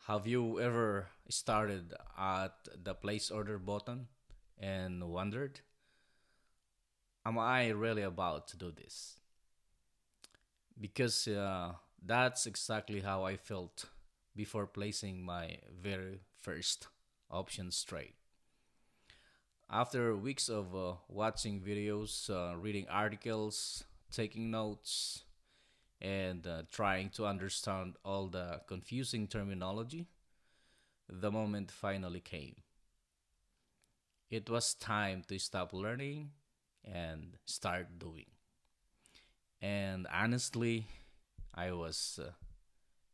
Have you ever started at the place order button and wondered, am I really about to do this? Because that's exactly how I felt before placing my very first option trade. After weeks of watching videos, reading articles, taking notes, and trying to understand all the confusing terminology, the moment finally came. It was time to stop learning and start doing. And honestly, I was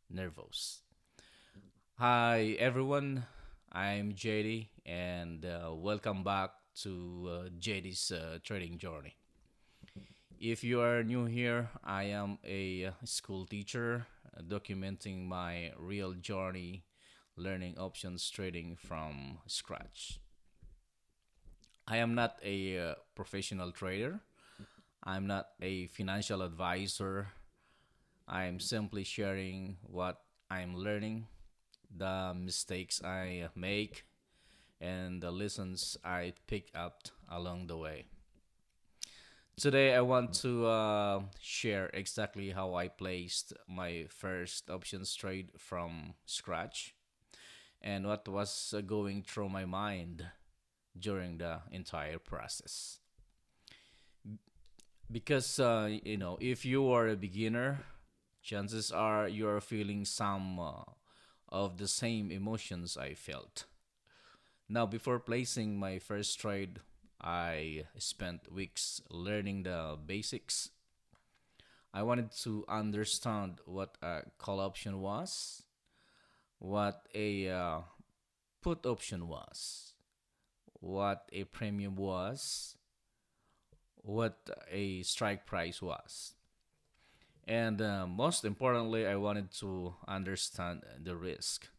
nervous. Hi, everyone. I'm JD, and welcome back to JD's trading journey. If you are new here, I am a school teacher documenting my real journey learning options trading from scratch. I am not a professional trader. I'm not a financial advisor. I'm simply sharing what I'm learning, the mistakes I make, and the lessons I pick up along the way. Today, I want to share exactly how I placed my first options trade from scratch and what was going through my mind during the entire process. Because if you are a beginner, chances are you're feeling some of the same emotions I felt. Now, before placing my first trade, I spent weeks learning the basics. I wanted to understand what a call option was, what a put option was, what a premium was, what a strike price was. And most importantly, I wanted to understand the risk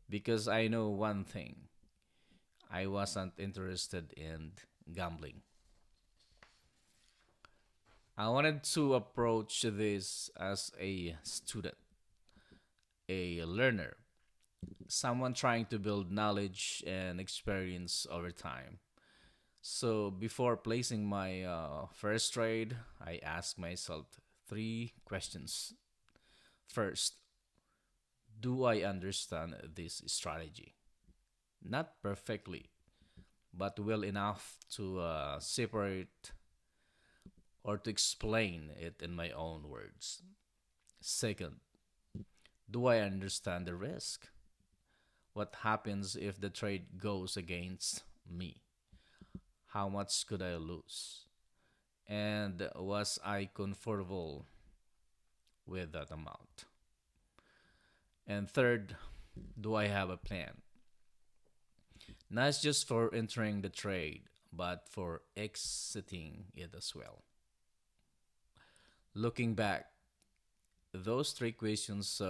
because I know one thing, I wasn't interested in gambling. I wanted to approach this as a student, a learner, someone trying to build knowledge and experience over time. So before placing my first trade, I asked myself three questions. First, do I understand this strategy? Not perfectly, but well enough to separate or to explain it in my own words. Second, do I understand the risk? What happens if the trade goes against me? How much could I lose? And was I comfortable with that amount? And third, do I have a plan? Not just for entering the trade, but for exiting it as well. Looking back, those three questions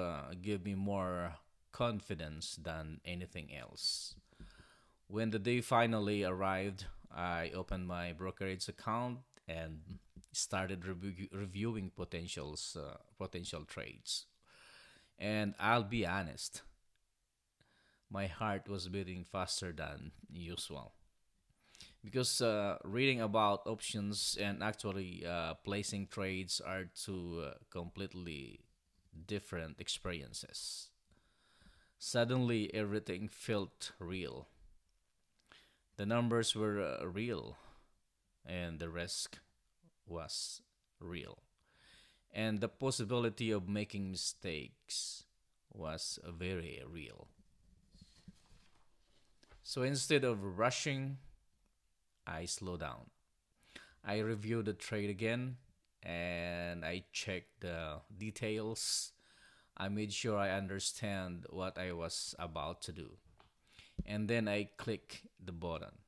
give me more confidence than anything else. When the day finally arrived, I opened my brokerage account and started reviewing potential trades. And I'll be honest, my heart was beating faster than usual because reading about options and actually placing trades are two completely different experiences. Suddenly, everything felt real. The numbers were real, and the risk was real. And the possibility of making mistakes was very real. So instead of rushing, I slowed down. I reviewed the trade again and I checked the details. I made sure I understand what I was about to do. And then I click the button,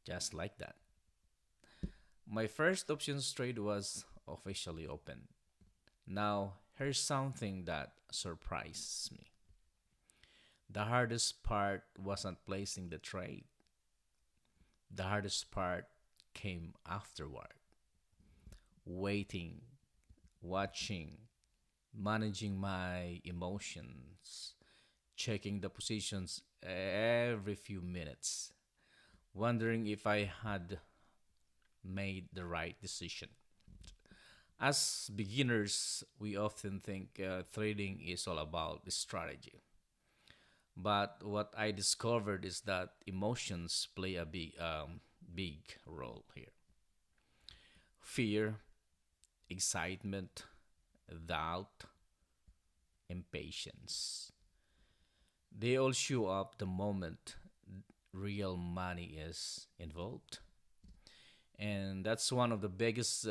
just like that. My first options trade was officially open. Now, here's something that surprises me. The hardest part wasn't placing the trade. The hardest part came afterward. Waiting, watching, managing my emotions, checking the positions every few minutes, wondering if I had made the right decision. As beginners, we often think trading is all about strategy. But what I discovered is that emotions play a big role here. Fear, excitement, doubt, impatience. They all show up the moment real money is involved. And that's one of the biggest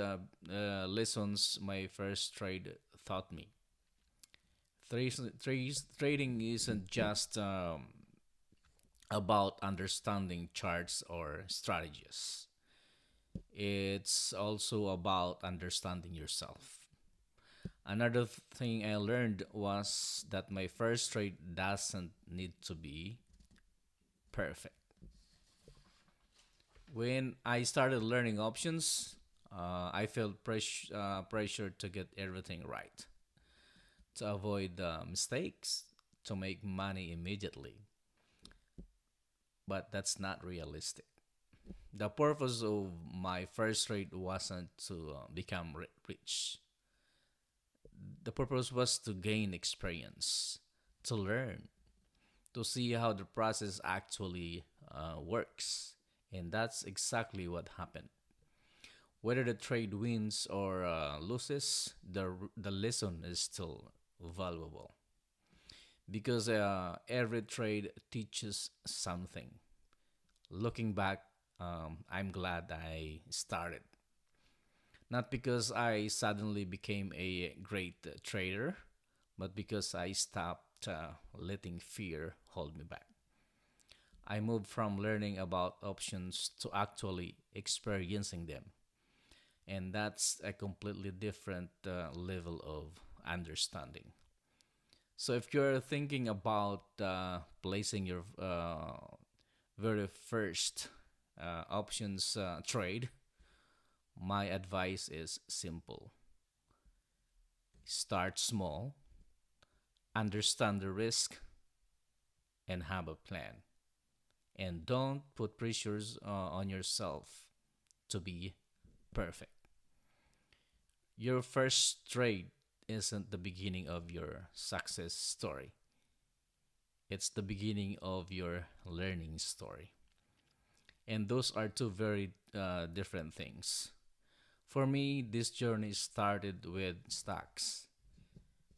lessons my first trade taught me. Trading isn't just about understanding charts or strategies. It's also about understanding yourself. Another thing I learned was that my first trade doesn't need to be perfect. When I started learning options, I felt pressure to get everything right, to avoid mistakes, to make money immediately. But that's not realistic. The purpose of my first trade wasn't to become rich. The purpose was to gain experience, to learn, to see how the process actually works. And that's exactly what happened. Whether the trade wins or loses, the lesson is still valuable because every trade teaches something. Looking back, I'm glad I started. Not because I suddenly became a great trader, but because I stopped letting fear hold me back. I moved from learning about options to actually experiencing them. And that's a completely different level of understanding. So if you're thinking about placing your very first options trade, my advice is simple: start small, understand the risk, and have a plan. And don't put pressures on yourself to be perfect. Your first trade isn't the beginning of your success story, it's the beginning of your learning story. And those are two very different things. For me, this journey started with stocks,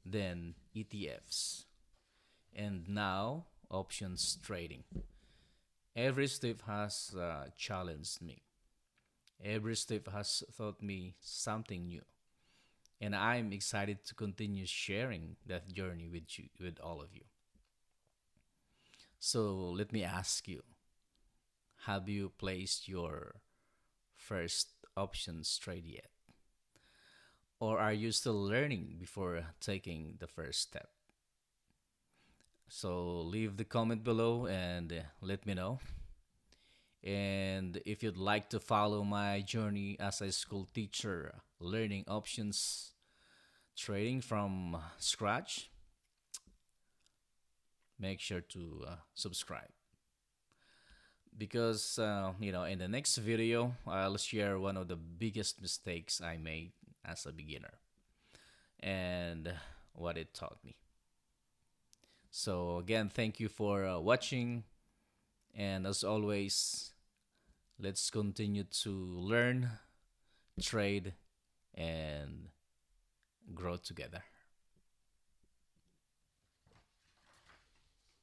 then ETFs, and now options trading. Every step has challenged me. Every step has taught me something new. And I'm excited to continue sharing that journey with you, with all of you. So let me ask you, have you placed your first options trade yet? Or are you still learning before taking the first step? So leave the comment below and let me know. And if you'd like to follow my journey as a school teacher, learning options trading from scratch, make sure to subscribe. Because, in the next video, I'll share one of the biggest mistakes I made as a beginner and what it taught me. So, again, thank you for watching. And as always, let's continue to learn, trade, and grow together.